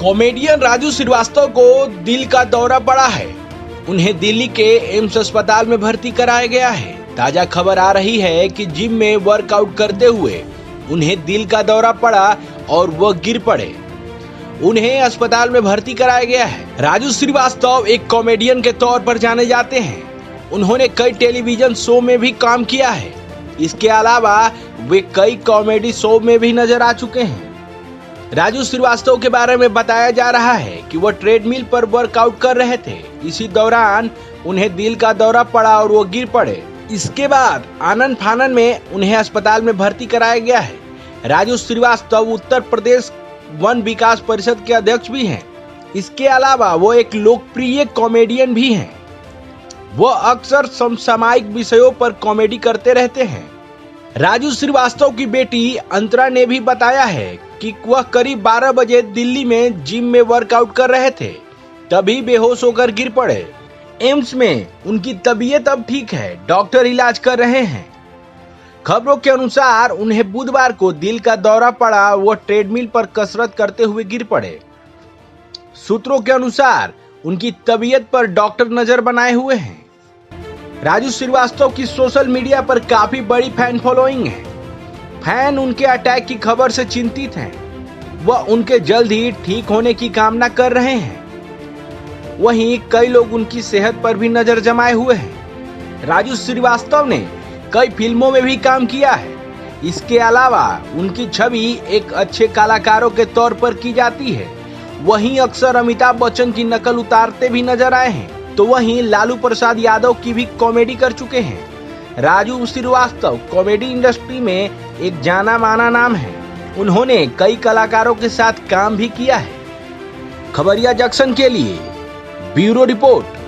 Comedian Raju Srivastava को दिल का दौरा पड़ा है। उन्हें दिल्ली के एम्स अस्पताल में भर्ती कराया गया है। ताजा खबर आ रही है कि जिम में वर्कआउट करते हुए उन्हें दिल का दौरा पड़ा और वह गिर पड़े। उन्हें अस्पताल में भर्ती कराया गया है। राजू श्रीवास्तव एक कॉमेडियन के तौर पर जाने जाते हैं। उन्होंने कई टेलीविजन शो में भी काम किया है। इसके अलावा वे कई कॉमेडी शो में भी नजर आ चुके हैं। राजू श्रीवास्तव के बारे में बताया जा रहा है कि वह ट्रेडमिल पर वर्कआउट कर रहे थे। इसी दौरान उन्हें दिल का दौरा पड़ा और वो गिर पड़े। इसके बाद आनन फानन में उन्हें अस्पताल में भर्ती कराया गया है। राजू श्रीवास्तव उत्तर प्रदेश वन विकास परिषद के अध्यक्ष भी हैं। इसके अलावा वो एक लोकप्रिय कॉमेडियन भी हैं। वो अक्सर समसामयिक विषयों पर कॉमेडी करते रहते हैं। राजू श्रीवास्तव की बेटी अंतरा ने भी बताया है कि वह करीब 12 बजे दिल्ली में जिम में वर्कआउट कर रहे थे, तभी बेहोश होकर गिर पड़े। एम्स में उनकी तबीयत अब ठीक है, डॉक्टर इलाज कर रहे हैं। खबरों के अनुसार उन्हें बुधवार को दिल का दौरा पड़ा। वो ट्रेडमिल पर कसरत करते हुए गिर पड़े। सूत्रों के अनुसार उनकी तबीयत पर डॉक्टर नजर बनाए हुए हैं। राजू श्रीवास्तव की सोशल मीडिया पर काफी बड़ी फैन फॉलोइंग है। फैन उनके अटैक की खबर से चिंतित हैं। वह उनके जल्द ही ठीक होने की कामना कर रहे हैं। वहीं कई लोग उनकी सेहत पर भी नजर जमाए हुए हैं। राजू श्रीवास्तव ने कई फिल्मों में भी काम किया है। इसके अलावा उनकी छवि एक अच्छे कलाकारों के तौर पर की जाती है। वहीं अक्सर अमिताभ बच्चन की नकल उतारते भी नजर आए हैं। तो वहीं लालू प्रसाद यादव की भी कॉमेडी कर चुके हैं। राजू श्रीवास्तव कॉमेडी इंडस्ट्री में एक जाना माना नाम है। उन्होंने कई कलाकारों के साथ काम भी किया है। खबरिया जंक्शन के लिए ब्यूरो रिपोर्ट।